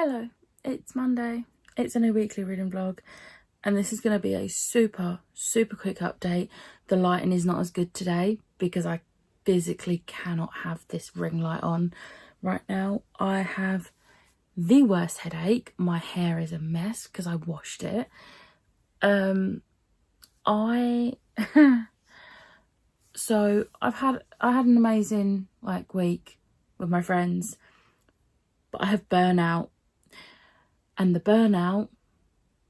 Hello, it's Monday. It's a new weekly reading vlog, and this is going to be a super quick update. The lighting is not as good today because I physically cannot have this ring light on right now. I have the worst headache. My hair is a mess because I washed it. So I had an amazing week with my friends, but I have burnout. And the burnout,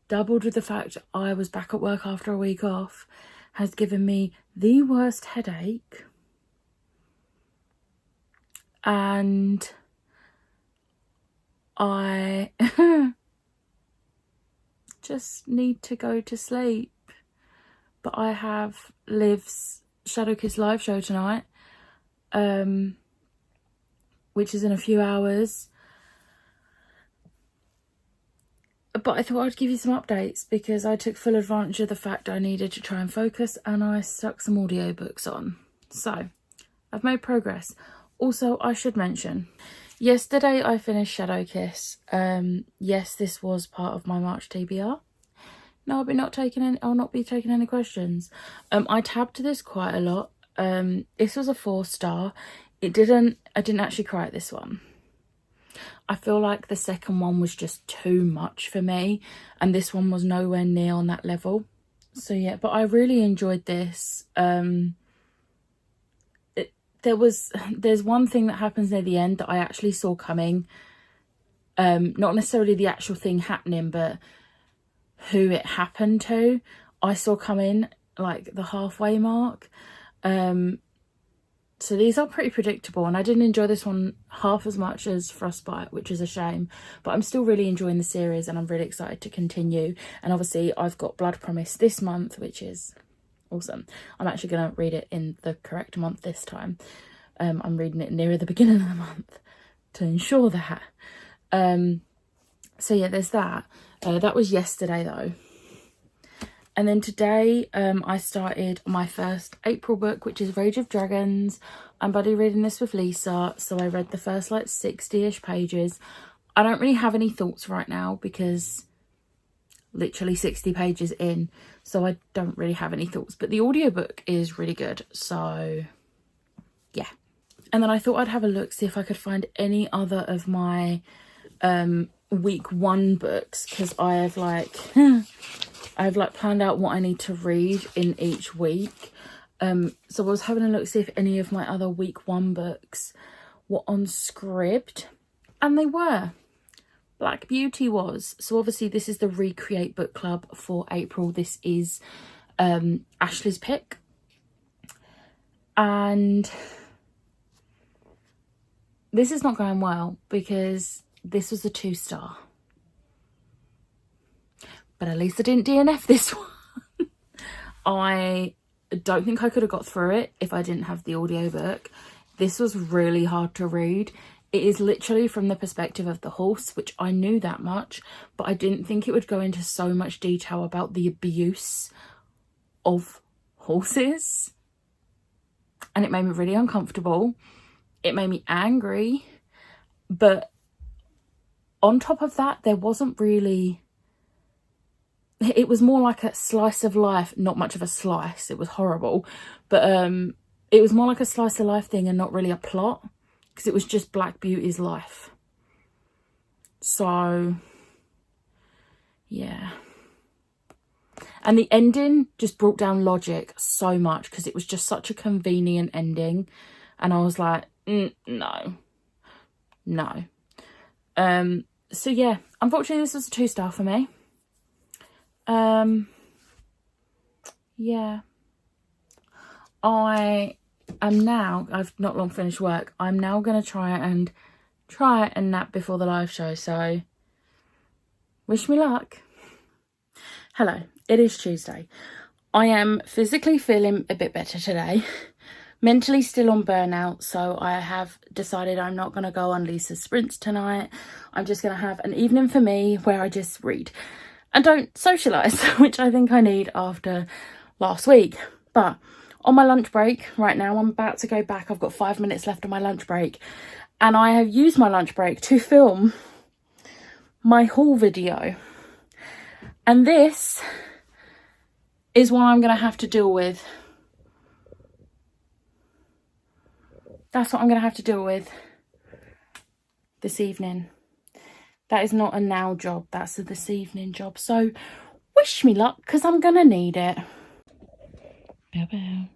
doubled with the fact I was back at work after a week off, has given me the worst headache. And I just need to go to sleep. But I have Liv's Shadow Kiss live show tonight, which is in a few hours. But I thought I'd give you some updates because I took full advantage of the fact I needed to try and focus, and I stuck some audiobooks on. So, I've made progress. Also, I should mention, yesterday I finished Shadow Kiss. Yes, this was part of my March TBR. No, I'll not be taking any questions. I tabbed this quite a lot. This was a 4-star. I didn't actually cry at this one. I feel like the second one was just too much for me, and this one was nowhere near on that level. So yeah, but I really enjoyed this. There's one thing that happens near the end that I actually saw coming. Not necessarily the actual thing happening, but who it happened to, I saw coming like the halfway mark. So these are pretty predictable, and I didn't enjoy this one half as much as Frostbite, which is a shame. But I'm still really enjoying the series, and I'm really excited to continue. And obviously I've got Blood Promise this month, which is awesome. I'm actually going to read it in the correct month this time. I'm reading it nearer the beginning of the month to ensure that. So yeah, there's that. That was yesterday though. And then today, I started my first April book, which is Rage of Dragons. I'm buddy reading this with Lisa, so I read the first 60-ish pages. I don't really have any thoughts right now because literally 60 pages in, so I don't really have any thoughts. But the audiobook is really good, so yeah. And then I thought I'd have a look, see if I could find any other of my week 1 books, because I have I've planned out what I need to read in each week. So I was having a look, see if any of my other week 1 books were on Scribd, and they were. Black Beauty was. So obviously this is the Recreate book club for April. This is Ashley's pick, and this is not going well because this was a 2-star. But at least I didn't DNF this one. I don't think I could have got through it if I didn't have the audiobook. This was really hard to read. It is literally from the perspective of the horse, which I knew that much, but I didn't think it would go into so much detail about the abuse of horses. And it made me really uncomfortable. It made me angry. But on top of that, there wasn't really... It was more like a slice of life, not much of a slice. It was horrible. But it was more like a slice of life thing and not really a plot, because it was just Black Beauty's life. So, yeah. And the ending just brought down logic so much because it was just such a convenient ending. And I was like, no. So, yeah. Unfortunately, this was a 2-star for me. Yeah, I am now, I've not long finished work, I'm now going to try and nap before the live show, so wish me luck. Hello, it is Tuesday. I am physically feeling a bit better today, mentally still on burnout, so I have decided I'm not going to go on Lisa's sprints tonight. I'm just going to have an evening for me where I just read and don't socialise, which I think I need after last week. But on my lunch break right now, I'm about to go back. I've got 5 minutes left on my lunch break, and I have used my lunch break to film my haul video. And this is what I'm going to have to deal with. That's what I'm going to have to deal with this evening. That is not a now job, that's a this evening job. So wish me luck, because I'm going to need it. Bow bow.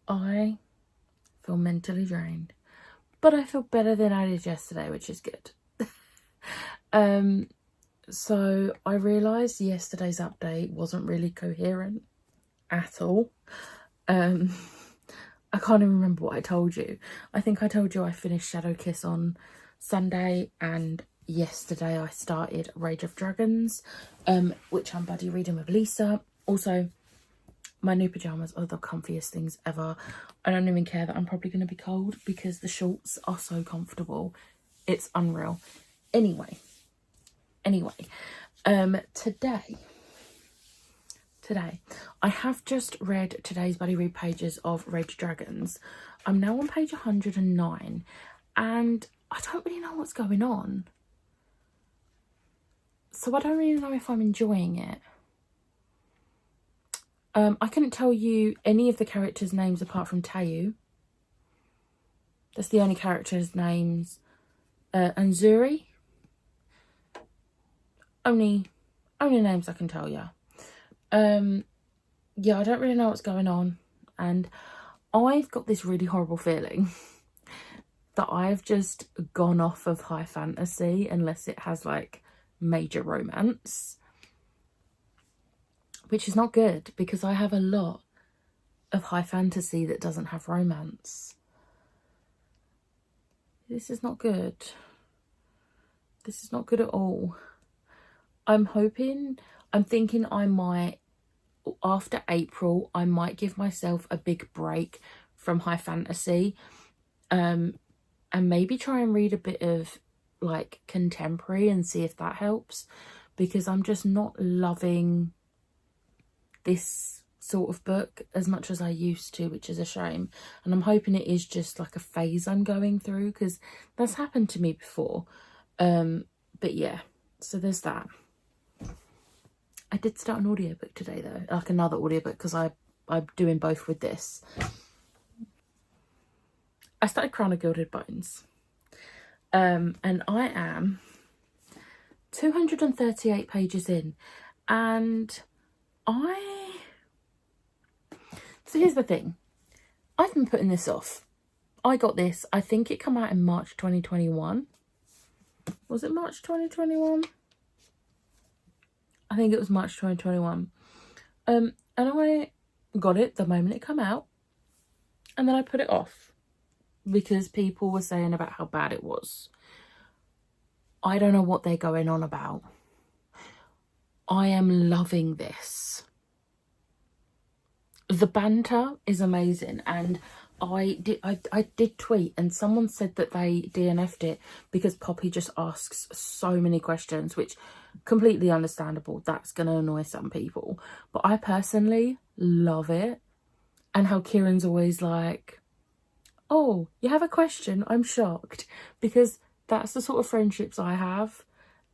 I feel mentally drained, but I feel better than I did yesterday, which is good. So I realised yesterday's update wasn't really coherent at all. I can't even remember what I told you. I think I told you I finished Shadow Kiss on Sunday, and yesterday I started Rage of Dragons, which I'm buddy reading with Lisa. Also, my new pyjamas are the comfiest things ever. I don't even care that I'm probably going to be cold because the shorts are so comfortable. It's unreal. Anyway, today I have just read today's buddy read pages of Rage of Dragons. I'm now on page 109 and I don't really know what's going on. So I don't really know if I'm enjoying it. I couldn't tell you any of the characters' names apart from Tayu. That's the only characters' names. And Zuri. Only names I can tell you. Yeah, I don't really know what's going on. And I've got this really horrible feeling that I've just gone off of high fantasy unless it has like major romance. Which is not good because I have a lot of high fantasy that doesn't have romance. This is not good. This is not good at all. I'm thinking I might, after April, I might give myself a big break from high fantasy. And maybe try and read a bit of like contemporary and see if that helps. Because I'm just not loving this sort of book as much as I used to, which is a shame. And I'm hoping it is just like a phase I'm going through, because that's happened to me before. But yeah, so there's that. I did start an audiobook today though, like another audiobook, because I'm doing both with this. I started Crown of Gilded Bones. And I am 238 pages in, and so here's the thing. I've been putting this off. I got this, I think it came out in March 2021. Was it March 2021? I think it was March 2021. And I got it the moment it came out, and then I put it off because people were saying about how bad it was. I don't know what they're going on about. I am loving this. The banter is amazing, and I did tweet and someone said that they DNF'd it because Poppy just asks so many questions, which completely understandable. That's going to annoy some people, but I personally love it. And how Kieran's always like, oh, you have a question? I'm shocked, because that's the sort of friendships I have.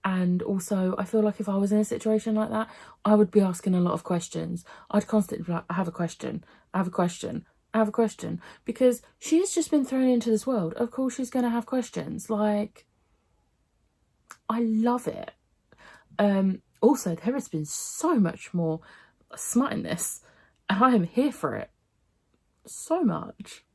And also, I feel like if I was in a situation like that, I would be asking a lot of questions. I'd constantly be like, I have a question, I have a question, I have a question. Because she has just been thrown into this world. Of course she's going to have questions. Like, I love it. Also, there has been so much more smut in this, and I am here for it. So much.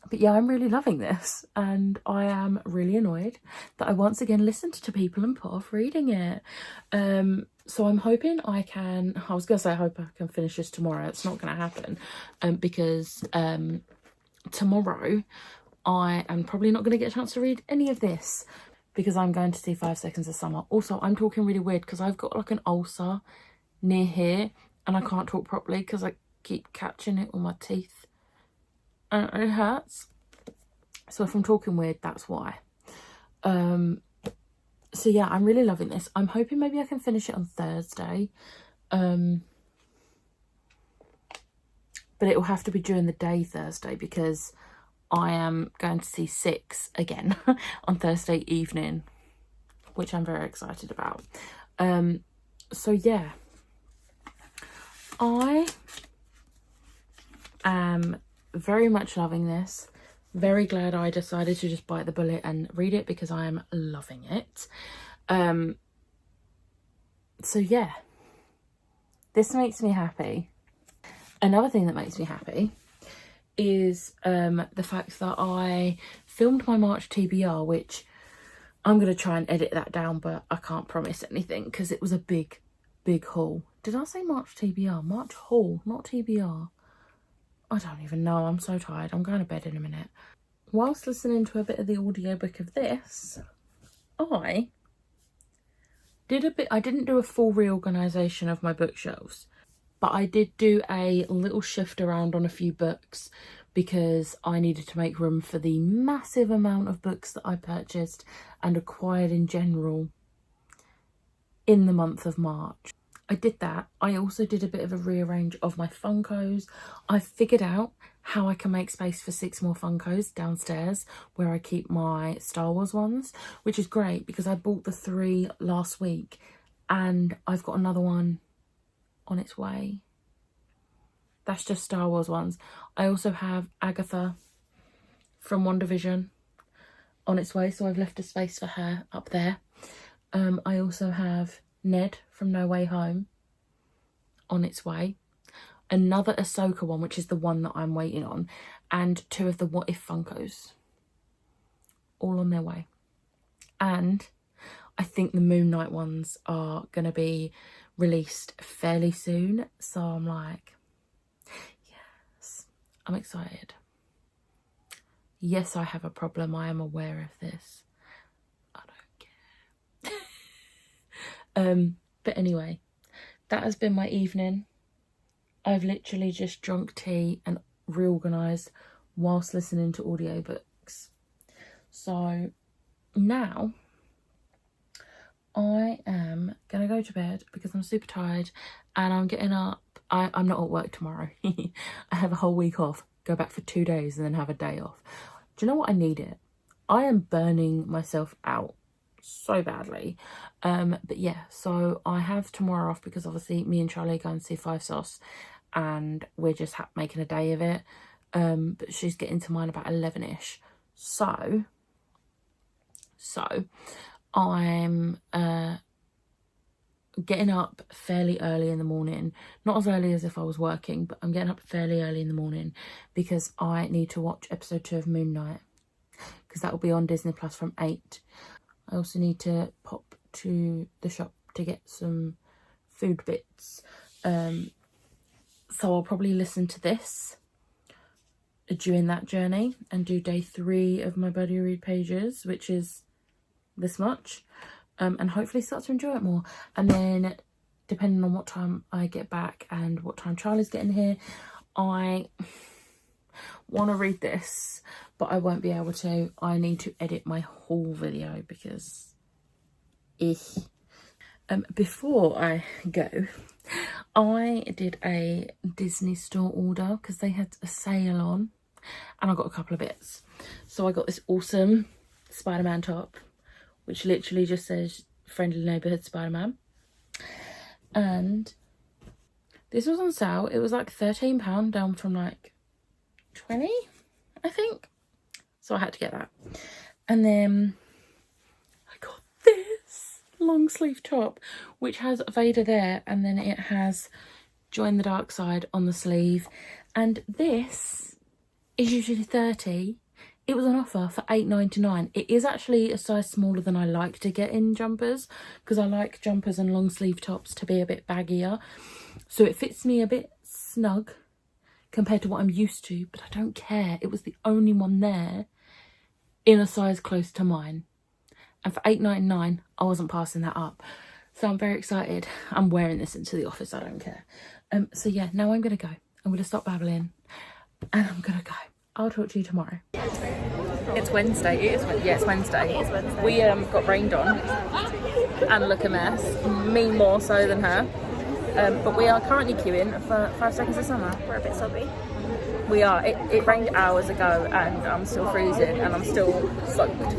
But yeah, I'm really loving this, and I am really annoyed that I once again listened to people and put off reading it. So I'm hoping I can, I was going to say I hope I can finish this tomorrow. It's not going to happen because tomorrow I am probably not going to get a chance to read any of this because I'm going to see 5 Seconds of Summer. Also, I'm talking really weird because I've got like an ulcer near here and I can't talk properly because I keep catching it with my teeth. And it hurts. So if I'm talking weird, that's why. So yeah, I'm really loving this. I'm hoping maybe I can finish it on Thursday. but it will have to be during the day Thursday because I am going to see Six again on Thursday evening, which I'm very excited about. So yeah, I am very much loving this. Very glad I decided to just bite the bullet and read it because I am loving it. So yeah, this makes me happy. Another thing that makes me happy is the fact that I filmed my March TBR, which I'm going to try and edit that down, but I can't promise anything because it was a big haul. Did I say March TBR? March haul, not TBR. I don't even know. I'm so tired. I'm going to bed in a minute. Whilst listening to a bit of the audiobook of this, I didn't do a full reorganisation of my bookshelves, but I did do a little shift around on a few books because I needed to make room for the massive amount of books that I purchased and acquired in general in the month of March. I did that. I also did a bit of a rearrange of my Funkos. I figured out how I can make space for 6 more Funkos downstairs where I keep my Star Wars ones, which is great because I bought the 3 last week and I've got another one on its way. That's just Star Wars ones. I also have Agatha from WandaVision on its way, so I've left a space for her up there. I also have Ned from No Way Home on its way. Another Ahsoka one, which is the one that I'm waiting on, and 2 of the What If Funkos, all on their way. And I think the Moon Knight ones are going to be released fairly soon, so I'm like, yes, I'm excited. Yes, I have a problem. I am aware of this. I don't care. But anyway, that has been my evening. I've literally just drunk tea and reorganised whilst listening to audiobooks. So now I am going to go to bed because I'm super tired and I'm getting up. I'm not at work tomorrow. I have a whole week off, go back for 2 days and then have a day off. Do you know what? I need it. I am burning myself out so badly. But yeah, so I have tomorrow off because obviously me and Charlie are going to see Five Sauce and we're just making a day of it. But she's getting to mine about 11ish. So I'm getting up fairly early in the morning. Not as early as if I was working, but I'm getting up fairly early in the morning because I need to watch episode 2 of Moon Knight because that will be on Disney Plus from 8. I also need to pop to the shop to get some food bits. So I'll probably listen to this during that journey and do day 3 of my buddy read pages, which is this much, and hopefully start to enjoy it more. And then depending on what time I get back and what time Charlie's getting here, I want to read this, but I won't be able to. I need to edit my whole video because before I go, I did a Disney store order because they had a sale on and I got a couple of bits. So I got this awesome Spider-Man top, which literally just says Friendly Neighbourhood Spider-Man. And this was on sale. It was like £13 down from like 20, I think. So I had to get that. And then I got this long sleeve top, which has Vader there. And then it has Join the Dark Side on the sleeve. And this is usually 30. It was on offer for £8.99. It is actually a size smaller than I like to get in jumpers because I like jumpers and long sleeve tops to be a bit baggier. So it fits me a bit snug compared to what I'm used to, but I don't care. It was the only one there in a size close to mine. And for £8.99, I wasn't passing that up. So I'm very excited. I'm wearing this into the office. I don't care. So yeah, now I'm going to go. I'm going to stop babbling and I'm going to go. I'll talk to you tomorrow. It's Wednesday. It is Wednesday. Yeah, it's Wednesday. It is Wednesday. We got rained on and look a mess. Me more so than her. But we are currently queuing for 5 seconds of summer. We're a bit soggy. We are. It rained hours ago and I'm still freezing and I'm still soaked.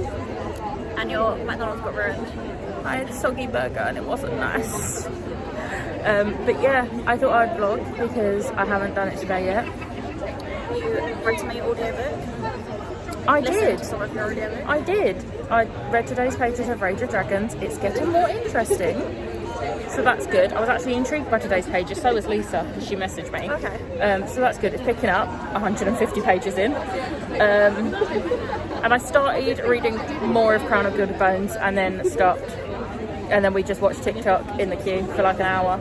And your McDonald's got ruined. I had a soggy burger and it wasn't nice. But yeah, I thought I'd vlog because I haven't done it today yet. You read to me audiobook? I Listened did. to some of your audiobook? I did. I read today's pages of Rage of Dragons. It's getting more interesting. So that's good. I was actually intrigued by today's pages. So was Lisa, because she messaged me. Okay. So that's good. It's picking up 150 pages in. And I started reading more of Crown of Good Bones and then stopped. And then we just watched TikTok in the queue for like an hour.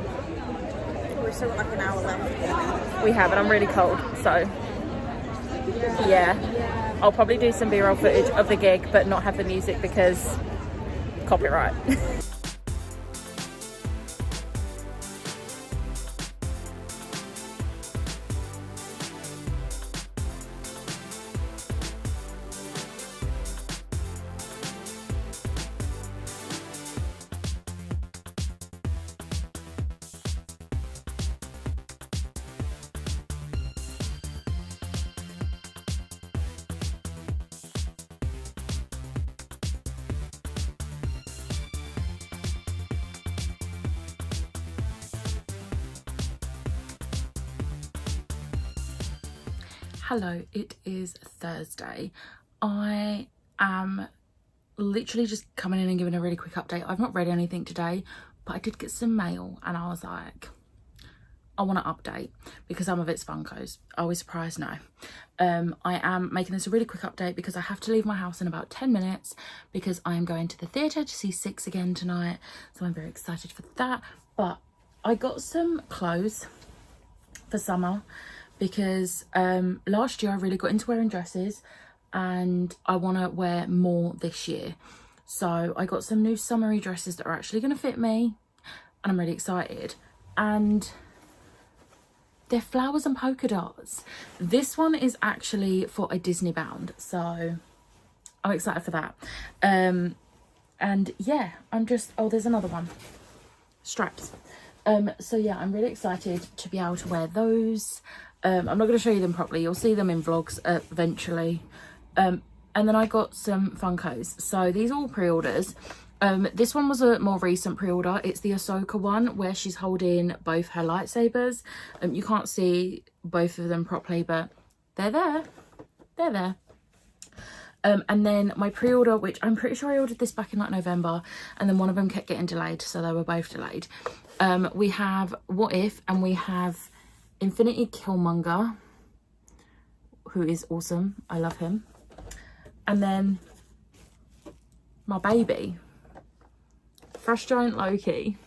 We've still got like an hour left. We have, and I'm really cold. So yeah. I'll probably do some B-roll footage of the gig, but not have the music because copyright. Hello, it is Thursday. I am literally just coming in and giving a really quick update. I've not read anything today, but I did get some mail and I was like, I want to update because some of it's Funkos. Are we surprised? No. I am making this a really quick update because I have to leave my house in about 10 minutes because I am going to the theatre to see Six again tonight. So I'm very excited for that. But I got some clothes for summer because last year I really got into wearing dresses and I want to wear more this year. So I got some new summery dresses that are actually going to fit me and I'm really excited. And they're flowers and polka dots. This one is actually for a Disney bound, so I'm excited for that. And yeah, I'm just, oh, there's another one. Straps. So yeah, I'm really excited to be able to wear those. I'm not going to show you them properly. You'll see them in vlogs eventually. And then I got some Funkos. So these are all pre-orders. This one was a more recent pre-order. It's the Ahsoka one where she's holding both her lightsabers. You can't see both of them properly, but they're there. They're there. And then my pre-order, which I'm pretty sure I ordered this back in like November, and then one of them kept getting delayed, so they were both delayed. We have What If, and we have Infinity Killmonger, who is awesome. I love him. And then my baby, Fresh Giant Loki.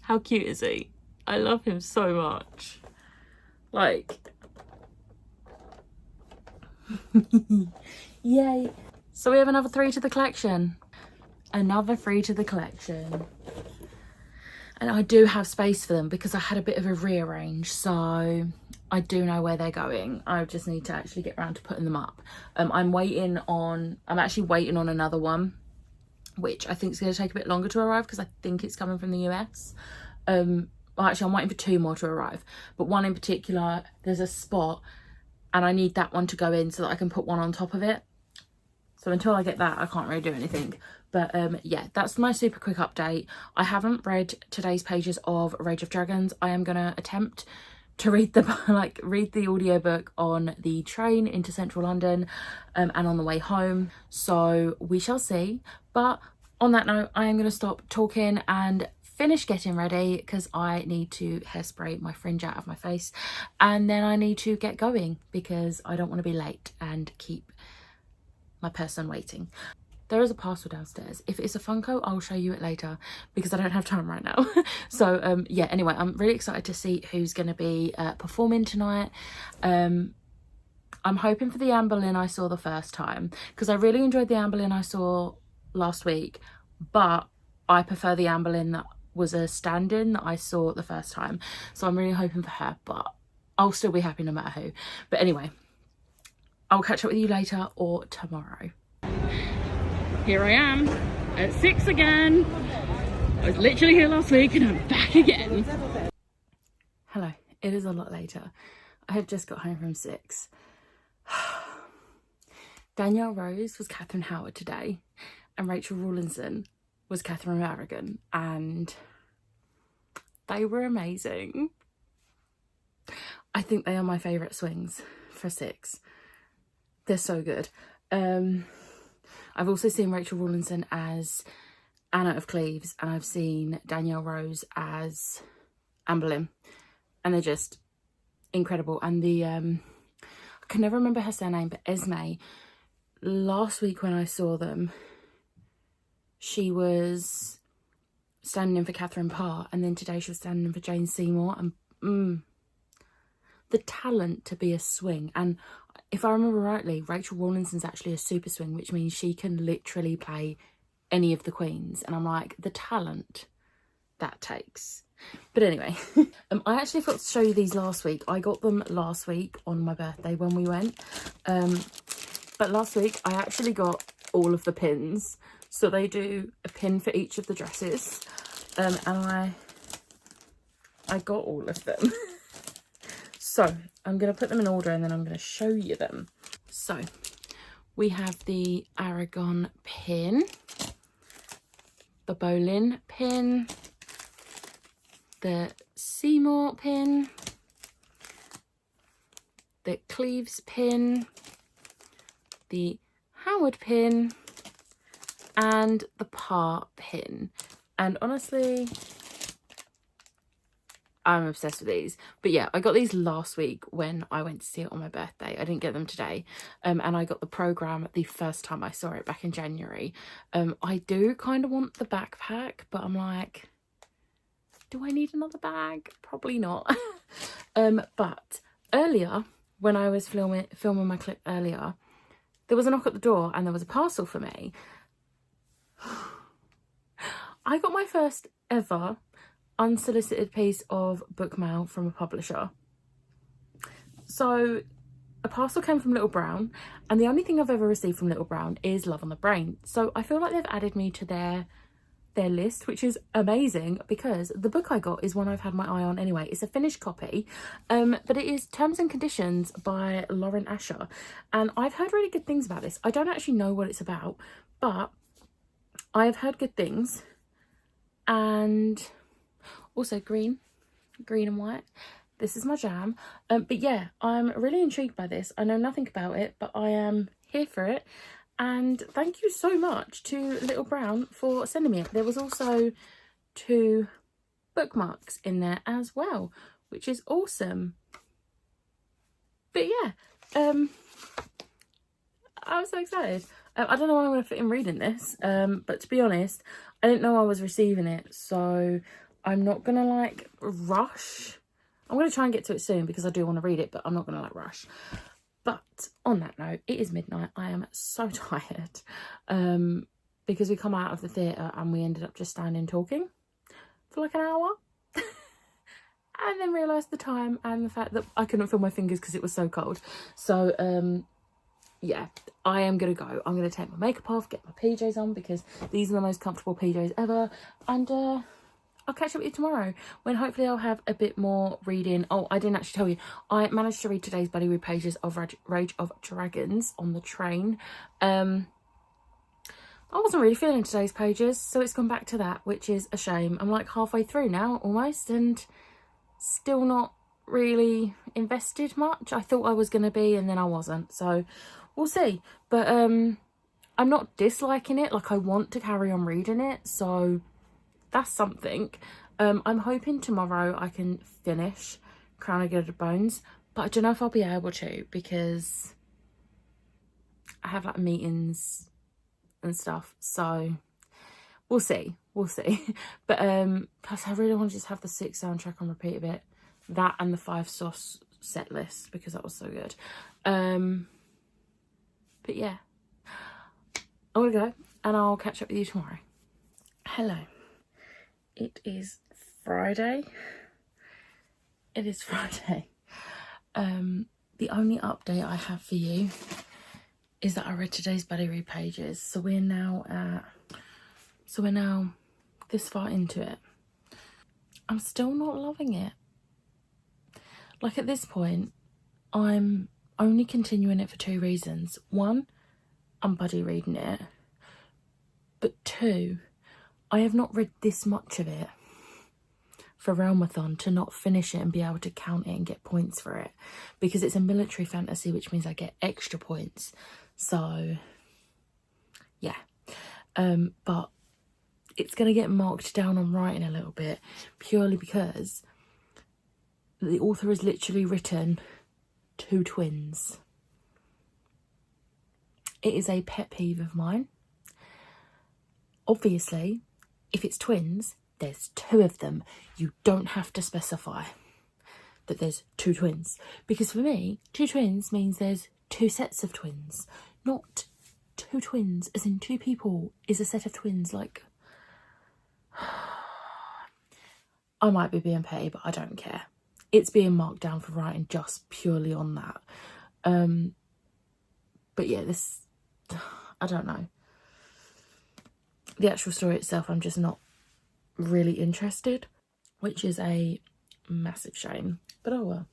How cute is he? I love him so much. Like, yay. So we have another 3 to the collection. Another 3 to the collection. And I do have space for them because I had a bit of a rearrange, so I do know where they're going. I just need to actually get around to putting them up. I'm actually waiting on another one, which I think is going to take a bit longer to arrive because I think it's coming from the US. Well, actually, I'm waiting for 2 more to arrive, but one in particular, there's a spot and I need that one to go in so that I can put one on top of it. So until I get that, I can't really do anything. But yeah, that's my super quick update. I haven't read today's pages of Rage of Dragons. I am going to attempt to read the audiobook on the train into central London and on the way home. So we shall see. But on that note, I am going to stop talking and finish getting ready because I need to hairspray my fringe out of my face. And then I need to get going because I don't want to be late and keep my person waiting. There is a parcel downstairs. If it's a Funko, I'll show you it later because I don't have time right now. So yeah, anyway, I'm really excited to see who's going to be performing tonight. I'm hoping for the Anne Boleyn I saw the first time because I really enjoyed the Anne Boleyn I saw last week, but I prefer the Anne Boleyn that was a stand-in that I saw the first time. So I'm really hoping for her, but I'll still be happy no matter who. But anyway, I'll catch up with you later or tomorrow. Here I am at 6 again. I was literally here last week and I'm back again. Hello, it is a lot later. I have just got home from 6. Danielle Rose was Catherine Howard today, and Rachel Rawlinson was Catherine Harrigan, and they were amazing. I think they are my favourite swings for 6. They're so good. I've also seen Rachel Rawlinson as Anna of Cleves, and I've seen Danielle Rose as Anne Boleyn, and they're just incredible. And the I can never remember her surname, but Esme, last week when I saw them, she was standing in for Catherine Parr, and then today she was standing in for Jane Seymour, and the talent to be a swing. And if I remember rightly, Rachel Rawlinson's actually a super swing, which means she can literally play any of the queens, and I'm like, the talent that takes. But anyway, I actually forgot to show you these last week. I got them last week on my birthday when we went, but last week I actually got all of the pins, so they do a pin for each of the dresses, and I got all of them. So I'm going to put them in order and then I'm going to show you them. So we have the Aragon pin, the Boleyn pin, the Seymour pin, the Cleves pin, the Howard pin, and the Parr pin. And honestly, I'm obsessed with these. But yeah, I got these last week when I went to see it on my birthday. I didn't get them today. And I got the programme the first time I saw it back in January. I do kind of want the backpack, but I'm like, do I need another bag? Probably not. But earlier, when I was filming my clip earlier, there was a knock at the door and there was a parcel for me. I got my first ever unsolicited piece of book mail from a publisher. So a parcel came from Little Brown, and the only thing I've ever received from Little Brown is Love on the Brain. So I feel like they've added me to their list, which is amazing, because the book I got is one I've had my eye on anyway. It's a finished copy, but it is Terms and Conditions by Lauren Asher, and I've heard really good things about this. I don't actually know what it's about, but I have heard good things. And also green and white, this is my jam. But yeah, I'm really intrigued by this. I know nothing about it, but I am here for it, and thank you so much to Little Brown for sending me it. There was also 2 bookmarks in there as well, which is awesome. But yeah, I'm so excited. I don't know when I'm going to fit in reading this, but to be honest, I didn't know I was receiving it, so I'm not going to like rush. I'm going to try and get to it soon because I do want to read it, but I'm not going to like rush. But on that note, it is midnight. I am so tired because we come out of the theatre and we ended up just standing talking for like an hour and then realised the time and the fact that I couldn't feel my fingers because it was so cold. So yeah, I am going to go. I'm going to take my makeup off, get my PJs on because these are the most comfortable PJs ever, and I'll catch up with you tomorrow when hopefully I'll have a bit more reading. Oh, I didn't actually tell you, I managed to read today's buddy read pages of Rage of Dragons on the train. I wasn't really feeling today's pages, so it's gone back to that, which is a shame. I'm like halfway through now almost and still not really invested much. I thought I was going to be, and then I wasn't, so we'll see. But I'm not disliking it, like I want to carry on reading it, so that's something. I'm hoping tomorrow I can finish Crown of Gilded Bones, but I don't know if I'll be able to because I have like meetings and stuff, so we'll see. But plus I really want to just have the 6 soundtrack on repeat a bit, that and the 5 sauce set list because that was so good. But yeah, I'm gonna go and I'll catch up with you tomorrow. Hello, it is Friday. The only update I have for you is that I read today's buddy read pages, so we're now this far into it. I'm still not loving it. Like, at this point, I'm only continuing it for 2 reasons. 1, I'm buddy reading it. But 2, I have not read this much of it for Realmathon to not finish it and be able to count it and get points for it. Because it's a military fantasy, which means I get extra points. So, yeah. But it's going to get marked down on writing a little bit, purely because the author has literally written 2 twins. It is a pet peeve of mine. Obviously, if it's twins, there's 2 of them. You don't have to specify that there's 2 twins. Because for me, 2 twins means there's 2 sets of twins, not 2 twins, as in 2 people is a set of twins. Like, I might be being petty, but I don't care. It's being marked down for writing just purely on that. But yeah, this, I don't know. The actual story itself, I'm just not really interested, which is a massive shame. But oh well.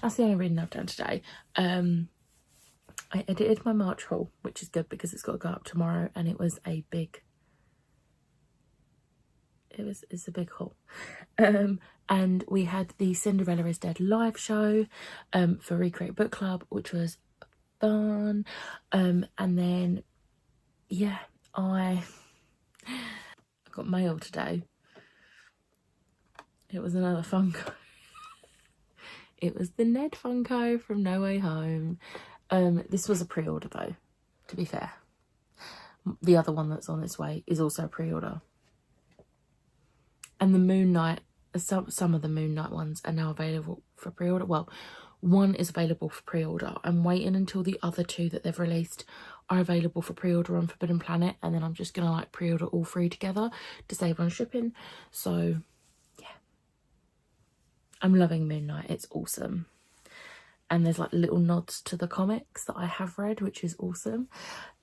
That's the only reading I've done today. I edited my March haul, which is good because it's got to go up tomorrow, and it was a big... It's a big haul. And we had the Cinderella is Dead live show for Recreate Book Club, which was fun. And then, yeah, I got mail today. It was another Funko. It was the Ned Funko from No Way Home. This was a pre-order though, to be fair. The other one that's on its way is also a pre-order. And the Moon Knight, some of the Moon Knight ones are now available for pre-order. Well, one is available for pre-order. I'm waiting until the other 2 that they've released are available for pre-order on Forbidden Planet, and then I'm just gonna like pre-order all 3 together to save on shipping. So yeah, I'm loving Moon Knight. It's awesome. And there's like little nods to the comics that I have read, which is awesome.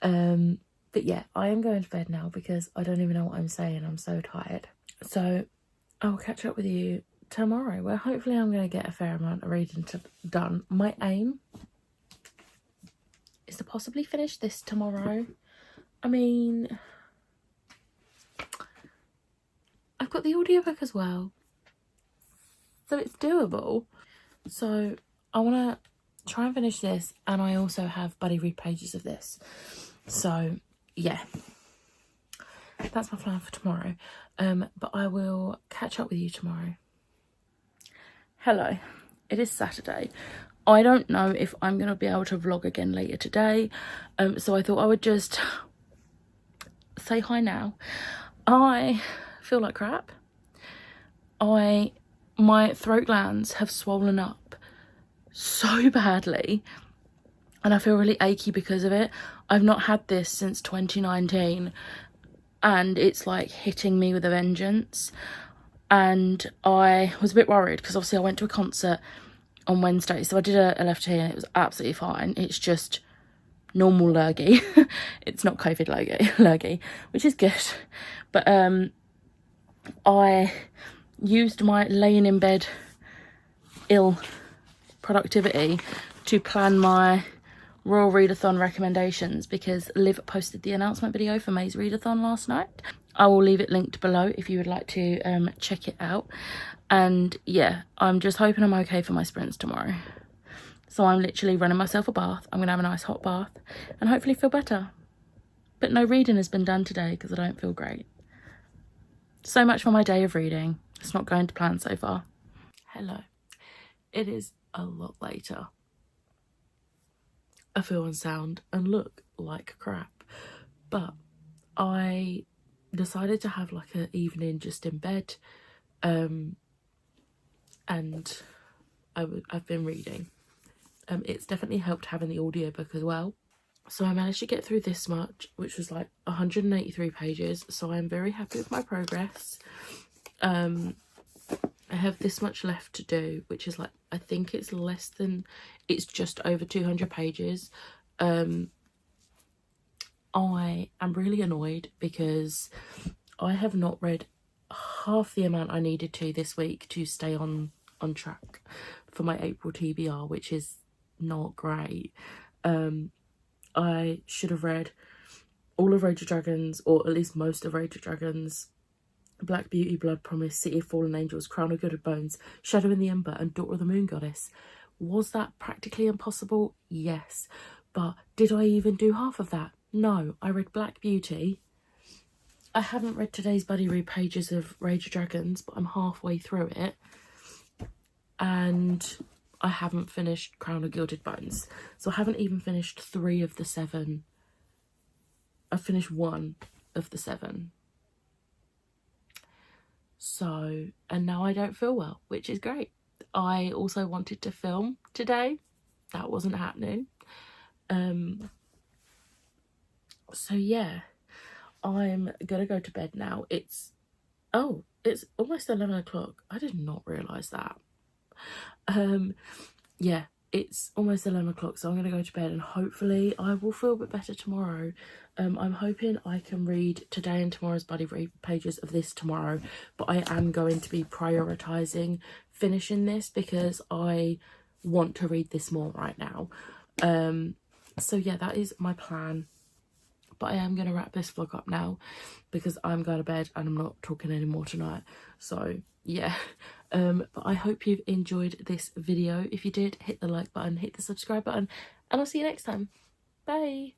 But yeah, I am going to bed now because I don't even know what I'm saying. I'm so tired. So I'll catch up with you tomorrow, where hopefully I'm going to get a fair amount of reading done. My aim is to possibly finish this tomorrow. I mean, I've got the audiobook as well, so it's doable. So I want to try and finish this, and I also have buddy read pages of this. So yeah, that's my plan for tomorrow. But I will catch up with you tomorrow. Hello, it is Saturday. I don't know if I'm going to be able to vlog again later today. So I thought I would just say hi now. I feel like crap. My throat glands have swollen up so badly, and I feel really achy because of it. I've not had this since 2019, and it's like hitting me with a vengeance. And I was a bit worried because obviously I went to a concert on Wednesday, so I did a LFT and it was absolutely fine. It's just normal lurgy. It's not COVID lurgy, which is good. But I used my laying in bed ill productivity to plan my Royal Readathon recommendations, because Liv posted the announcement video for May's Readathon last night. I will leave it linked below if you would like to check it out. And yeah, I'm just hoping I'm okay for my sprints tomorrow. So I'm literally running myself a bath. I'm going to have a nice hot bath and hopefully feel better. But no reading has been done today because I don't feel great. So much for my day of reading. It's not going to plan so far. Hello. It is a lot later. I feel and sound and look like crap. But I decided to have like an evening just in bed. And I've been reading. It's definitely helped having the audiobook as well. So I managed to get through this much, which was like 183 pages. So I'm very happy with my progress. I have this much left to do, which is like, I think it's it's just over 200 pages. I am really annoyed because I have not read half the amount I needed to this week to stay on on track for my April TBR, which is not great. I should have read all of Rage of Dragons, or at least most of Rage of Dragons, Black Beauty, Blood Promise, City of Fallen Angels, Crown of Gilded Bones, Shadow in the Ember, and Daughter of the Moon Goddess. Was that practically impossible? Yes. But did I even do half of that? No. I read Black Beauty. I haven't read today's buddy read pages of Rage of Dragons, but I'm halfway through it. And I haven't finished Crown of Gilded Bones. So I haven't even finished 3 of the 7. I've finished 1 of the 7. So, and now I don't feel well, which is great. I also wanted to film today. That wasn't happening. So yeah, I'm gonna go to bed now. It's almost 11 o'clock. I did not realise that. Yeah, it's almost 11 o'clock, so I'm gonna go to bed and hopefully I will feel a bit better tomorrow. I'm hoping I can read today and tomorrow's buddy read pages of this tomorrow, but I am going to be prioritising finishing this because I want to read this more right now. So yeah, that is my plan. But I am going to wrap this vlog up now because I'm going to bed and I'm not talking anymore tonight. So yeah, but I hope you've enjoyed this video. If you did, hit the like button, hit the subscribe button, and I'll see you next time. Bye.